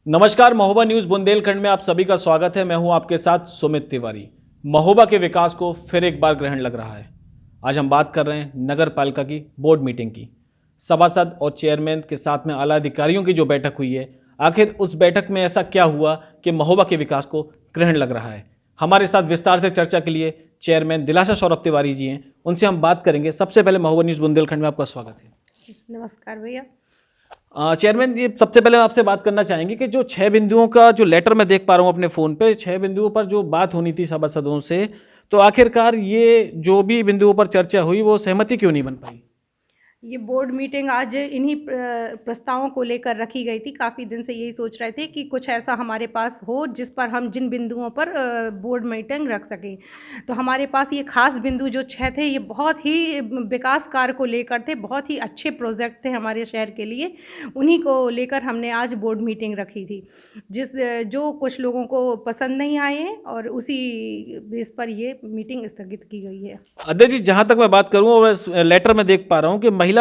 नमस्कार, महोबा न्यूज़ बुंदेलखंड में आप सभी का स्वागत है। मैं हूं आपके साथ सुमित तिवारी। महोबा के विकास को फिर एक बार ग्रहण लग रहा है। आज हम बात कर रहे हैं नगर पालिका की बोर्ड मीटिंग की। सभासद और चेयरमैन के साथ में आला अधिकारियों की जो बैठक हुई है, आखिर उस बैठक में ऐसा क्या हुआ कि महोबा के विकास को ग्रहण लग रहा है। हमारे साथ विस्तार से चर्चा के लिए चेयरमैन दिलाशा सौरभ तिवारी जी हैं, उनसे हम बात करेंगे। सबसे पहले महोबा न्यूज़ बुंदेलखंड में आपका स्वागत है। नमस्कार भैया। चेयरमैन, ये सबसे पहले आपसे बात करना चाहेंगे कि जो 6 बिंदुओं का जो लेटर मैं देख पा रहा हूँ अपने फ़ोन पे, 6 बिंदुओं पर जो बात होनी थी सभासदों से, तो आखिरकार ये जो भी बिंदुओं पर चर्चा हुई वो सहमति क्यों नहीं बन पाई? ये बोर्ड मीटिंग आज इन्हीं प्रस्तावों को लेकर रखी गई थी। काफ़ी दिन से यही सोच रहे थे कि कुछ ऐसा हमारे पास हो जिस पर हम जिन बिंदुओं पर बोर्ड मीटिंग रख सकें। तो हमारे पास ये खास बिंदु जो 6 थे, ये बहुत ही विकास कार्य को लेकर थे, बहुत ही अच्छे प्रोजेक्ट थे हमारे शहर के लिए। उन्हीं को लेकर हमने आज बोर्ड मीटिंग रखी थी, जो कुछ लोगों को पसंद नहीं आए हैं और उसी बेस पर ये मीटिंग स्थगित की गई है। अध्यक्ष जी, जहाँ तक मैं बात करूँ, लेटर में देख पा रहा हूँ कि महिला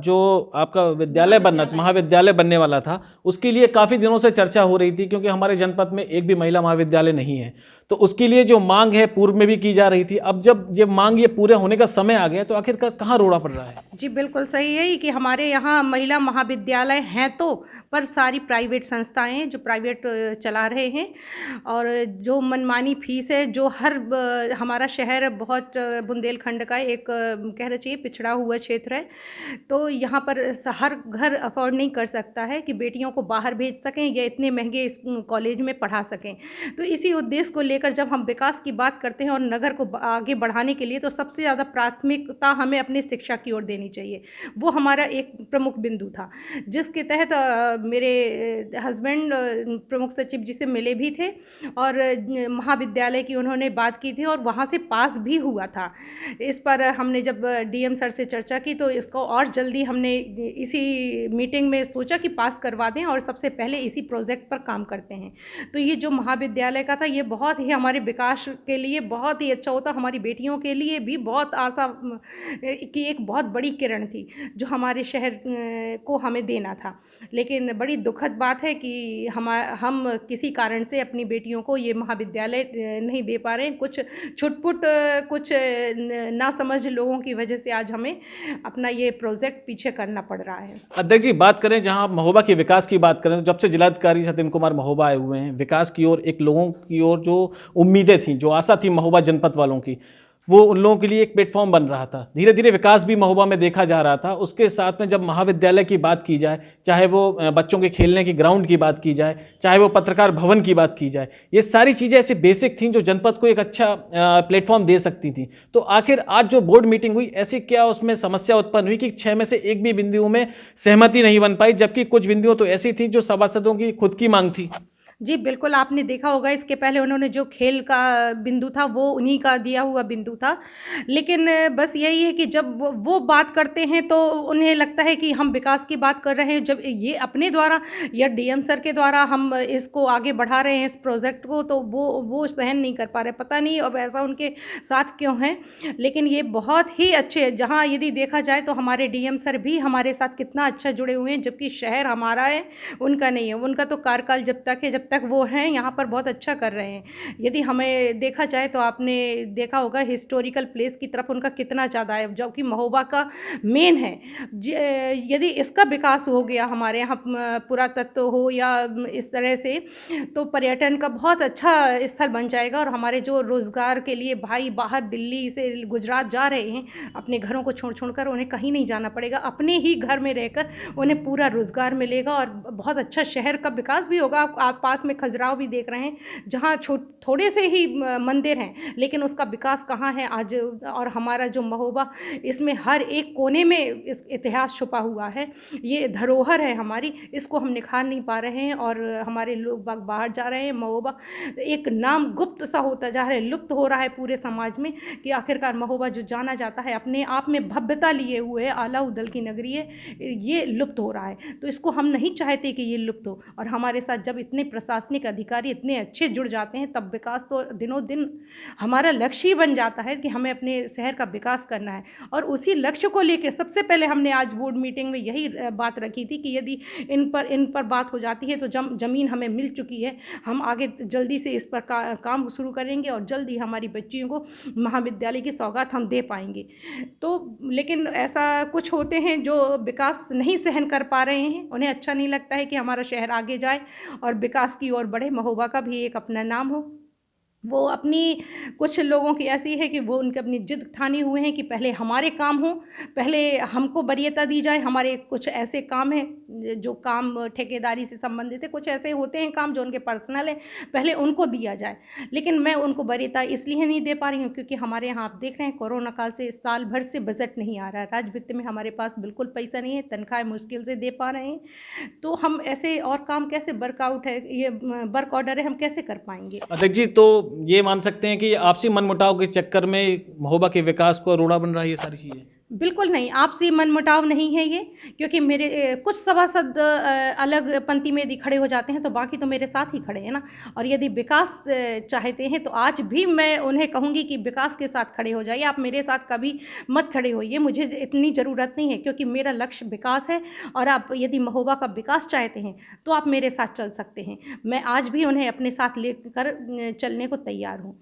जो आपका विद्यालय महाविद्यालय बनने वाला था, उसके लिए काफ़ी दिनों से चर्चा हो रही थी, क्योंकि हमारे जनपद में एक भी महिला महाविद्यालय नहीं है। तो उसके लिए जो मांग है पूर्व में भी की जा रही थी। अब जब ये मांग पूरे होने का समय आ गया, तो आखिरकार कहाँ रोड़ा पड़ रहा है? जी बिल्कुल सही है कि हमारे यहाँ महिला महाविद्यालय हैं तो, पर सारी प्राइवेट संस्थाएं हैं जो प्राइवेट चला रहे हैं, और जो मनमानी फीस है, जो हमारा शहर बहुत बुंदेलखंड का एक कहना चाहिए पिछड़ा हुआ क्षेत्र है। तो यहाँ पर हर घर अफोर्ड नहीं कर सकता है कि बेटियों को बाहर भेज सकें या इतने महंगे कॉलेज में पढ़ा सकें। तो इसी उद्देश्य को लेकर जब हम विकास की बात करते हैं और नगर को आगे बढ़ाने के लिए, तो सबसे ज़्यादा प्राथमिकता हमें अपनी शिक्षा की ओर देनी चाहिए। वो हमारा एक प्रमुख बिंदु था, जिसके तहत मेरे हस्बैंड प्रमुख सचिव जी से मिले भी थे और महाविद्यालय की उन्होंने बात की थी और वहाँ से पास भी हुआ था। इस पर हमने जब डीएम सर से चर्चा की, तो इसको और जल्दी हमने इसी मीटिंग में सोचा कि पास करवा दें और सबसे पहले इसी प्रोजेक्ट पर काम करते हैं। तो ये जो महाविद्यालय का था, ये बहुत ही हमारे विकास के लिए बहुत ही अच्छा होता, हमारी बेटियों के लिए भी बहुत आशा की एक बहुत बड़ी किरण थी जो हमारे शहर को हमें देना था। लेकिन बड़ी दुखद बात है कि हम किसी कारण से अपनी बेटियों को ये महाविद्यालय नहीं दे पा रहे हैं। कुछ छुटपुट कुछ नासमझ लोगों की वजह से आज हमें अपना ये प्रोजेक्ट पीछे करना पड़ रहा है। अध्यक्ष जी, बात करें जहां महोबा के विकास की बात करें, तो जब से जिलाधिकारी सत्येंद्र कुमार महोबा आए हुए हैं, विकास की ओर एक लोगों की ओर जो उम्मीदें थी, जो आशा थी महोबा जनपद वालों की, वो उन लोगों के लिए एक प्लेटफॉर्म बन रहा था। धीरे धीरे विकास भी महोबा में देखा जा रहा था। उसके साथ में जब महाविद्यालय की बात की जाए, चाहे वो बच्चों के खेलने की ग्राउंड की बात की जाए, चाहे वो पत्रकार भवन की बात की जाए, ये सारी चीज़ें ऐसी बेसिक थीं जो जनपद को एक अच्छा प्लेटफॉर्म दे सकती थी। तो आखिर आज जो बोर्ड मीटिंग हुई, ऐसी क्या उसमें समस्या उत्पन्न हुई कि 6 में से एक भी बिंदुओं में सहमति नहीं बन पाई, जबकि कुछ बिंदुओं तो ऐसी थी जो सभासदों की खुद की मांग थी? जी बिल्कुल, आपने देखा होगा इसके पहले उन्होंने जो खेल का बिंदु था वो उन्हीं का दिया हुआ बिंदु था। लेकिन बस यही है कि जब वो बात करते हैं तो उन्हें लगता है कि हम विकास की बात कर रहे हैं, जब ये अपने द्वारा या डीएम सर के द्वारा हम इसको आगे बढ़ा रहे हैं इस प्रोजेक्ट को, तो वो सहन नहीं कर पा रहे। पता नहीं अब ऐसा उनके साथ क्यों है, लेकिन ये बहुत ही अच्छे, जहाँ यदि देखा जाए तो हमारे डीएम सर भी हमारे साथ कितना अच्छा जुड़े हुए हैं, जबकि शहर हमारा है, उनका नहीं है। उनका तो कार्यकाल जब तक वो हैं यहाँ पर बहुत अच्छा कर रहे हैं। यदि हमें देखा जाए तो आपने देखा होगा हिस्टोरिकल प्लेस की तरफ उनका कितना ज़्यादा है, जो कि महोबा का मेन है। यदि इसका विकास हो गया, हमारे यहाँ पुरातत्व हो या इस तरह से, तो पर्यटन का बहुत अच्छा स्थल बन जाएगा और हमारे जो रोज़गार के लिए भाई बाहर दिल्ली से गुजरात जा रहे हैं, अपने घरों को छोड़ कर उन्हें कहीं नहीं जाना पड़ेगा, अपने ही घर में रहकर उन्हें पूरा रोज़गार मिलेगा और बहुत अच्छा शहर का विकास भी होगा। आप पास में खजुराहो भी देख रहे हैं, जहाँ थोड़े से ही मंदिर हैं, लेकिन उसका विकास कहाँ है आज। और हमारा जो महोबा, इसमें हर एक कोने में इस इतिहास छुपा हुआ है, ये धरोहर है हमारी, इसको हम निखार नहीं पा रहे हैं और हमारे लोग बाहर जा रहे हैं। महोबा एक नाम गुप्त सा होता जा रहा है, लुप्त हो रहा है पूरे समाज में, कि आखिरकार महोबा जो जाना जाता है अपने आप में भव्यता लिए हुए आला उदल की नगरी है, ये लुप्त हो रहा है। तो इसको हम नहीं चाहते कि ये लुप्त हो, और हमारे साथ जब इतने प्रशासनिक अधिकारी इतने अच्छे जुड़ जाते हैं, तब विकास तो दिनों दिन हमारा लक्ष्य ही बन जाता है कि हमें अपने शहर का विकास करना है। और उसी लक्ष्य को लेकर सबसे पहले हमने आज बोर्ड मीटिंग में यही बात रखी थी कि यदि इन पर बात हो जाती है तो ज़मीन हमें मिल चुकी है, हम आगे जल्दी से इस पर काम शुरू करेंगे और जल्द ही हमारी बच्चियों को महाविद्यालय की सौगात हम दे पाएंगे। तो लेकिन ऐसा कुछ होते हैं जो विकास नहीं सहन कर पा रहे हैं, उन्हें अच्छा नहीं लगता है कि हमारा शहर आगे जाए और विकास की ओर बढ़े, महोबा का भी एक अपना नाम हो। वो अपनी कुछ लोगों की ऐसी है कि वो उनके अपनी जिद ठाने हुए हैं कि पहले हमारे काम हो, पहले हमको वरीयता दी जाए। हमारे कुछ ऐसे काम हैं जो काम ठेकेदारी से संबंधित है, कुछ ऐसे होते हैं काम जो उनके पर्सनल है, पहले उनको दिया जाए। लेकिन मैं उनको वरीयता इसलिए नहीं दे पा रही हूँ क्योंकि हमारे यहाँ आप देख रहे हैं कोरोना काल से साल भर से बजट नहीं आ रहा है, राज्य वित्त में हमारे पास बिल्कुल पैसा नहीं है, तनख्वाह मुश्किल से दे पा रहे हैं। तो हम ऐसे और काम कैसे वर्कआउट है, ये वर्क ऑर्डर है, हम कैसे कर पाएंगे? अध्यक्ष जी, तो ये मान सकते हैं कि आपसी मनमुटाव के चक्कर में महोबा के विकास को रोड़ा बन रहा है ये सारी चीज़ें? बिल्कुल नहीं, आपसी मनमुटाव नहीं है ये, क्योंकि मेरे कुछ सभासद अलग पंक्ति में यदि खड़े हो जाते हैं तो बाकी तो मेरे साथ ही खड़े हैं ना। और यदि विकास चाहते हैं तो आज भी मैं उन्हें कहूँगी कि विकास के साथ खड़े हो जाइए, आप मेरे साथ कभी मत खड़े होइए, मुझे इतनी ज़रूरत नहीं है क्योंकि मेरा लक्ष्य विकास है। और आप यदि महोबा का विकास चाहते हैं तो आप मेरे साथ चल सकते हैं, मैं आज भी उन्हें अपने साथ लेकर चलने को तैयार हूँ।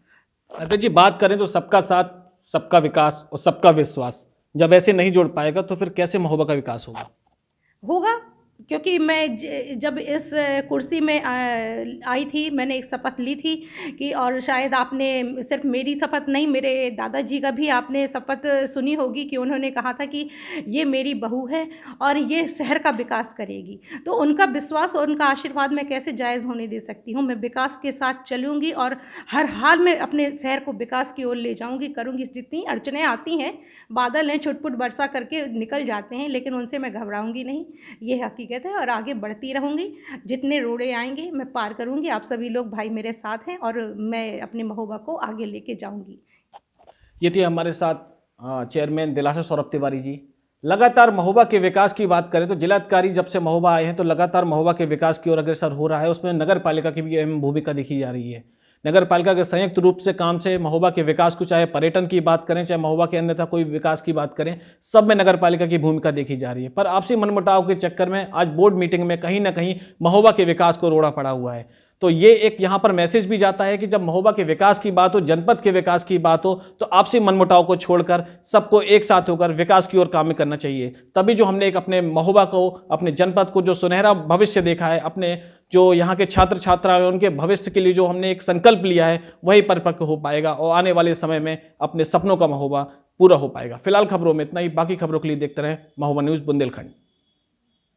अध्यक्ष जी, बात करें तो सबका साथ, सबका विकास और सबका विश्वास जब ऐसे नहीं जोड़ पाएगा तो फिर कैसे महोबा का विकास होगा? क्योंकि मैं जब इस कुर्सी में आई थी, मैंने एक शपथ ली थी कि, और शायद आपने सिर्फ मेरी शपथ नहीं, मेरे दादाजी का भी आपने शपथ सुनी होगी कि उन्होंने कहा था कि ये मेरी बहू है और ये शहर का विकास करेगी। तो उनका विश्वास और उनका आशीर्वाद मैं कैसे जायज़ होने दे सकती हूँ? मैं विकास के साथ चलूँगी और हर हाल में अपने शहर को विकास की ओर ले जाऊँगी, करूँगी। जितनी अड़चनें आती हैं, बादल हैं, छुटपुट वर्षा करके निकल जाते हैं, लेकिन उनसे मैं घबराऊँगी नहीं, ये हकीकत है। और आगे बढ़ती रहूँगी, जितने रोड़े आएंगे मैं पार करूँगी। आप सभी लोग भाई मेरे साथ हैं और मैं अपने महोबा को आगे लेके जाऊँगी। ये थे हमारे साथ चेयरमैन दिलासा सौरभ तिवारी जी। लगातार महोबा के विकास की बात करें तो जिलाधिकारी जब से महोबा आए हैं तो लगातार महोबा के विकास की ओर अग्रसर हो रहा है। उसमें नगर पालिका की भी अहम भूमिका देखी जा रही है। नगर पालिका के संयुक्त रूप से काम से महोबा के विकास को, चाहे पर्यटन की बात करें, चाहे महोबा के अन्यथा कोई विकास की बात करें, सब में नगर पालिका की भूमिका देखी जा रही है। पर आपसी मनमुटाव के चक्कर में आज बोर्ड मीटिंग में कहीं ना कहीं महोबा के विकास को रोड़ा पड़ा हुआ है। तो ये एक यहाँ पर मैसेज भी जाता है कि जब महोबा के विकास की बात हो, जनपद के विकास की बात हो, तो आपसी मनमुटाव को छोड़कर सबको एक साथ होकर विकास की ओर काम करना चाहिए। तभी जो हमने एक अपने महोबा को, अपने जनपद को जो सुनहरा भविष्य देखा है, अपने जो यहाँ के छात्र छात्राएं उनके भविष्य के लिए जो हमने एक संकल्प लिया है, वही परिपक्व हो पाएगा और आने वाले समय में अपने सपनों का महोबा पूरा हो पाएगा। फिलहाल खबरों में इतना ही। बाकी खबरों के लिए देखते रहें महोबा न्यूज़ बुंदेलखंड।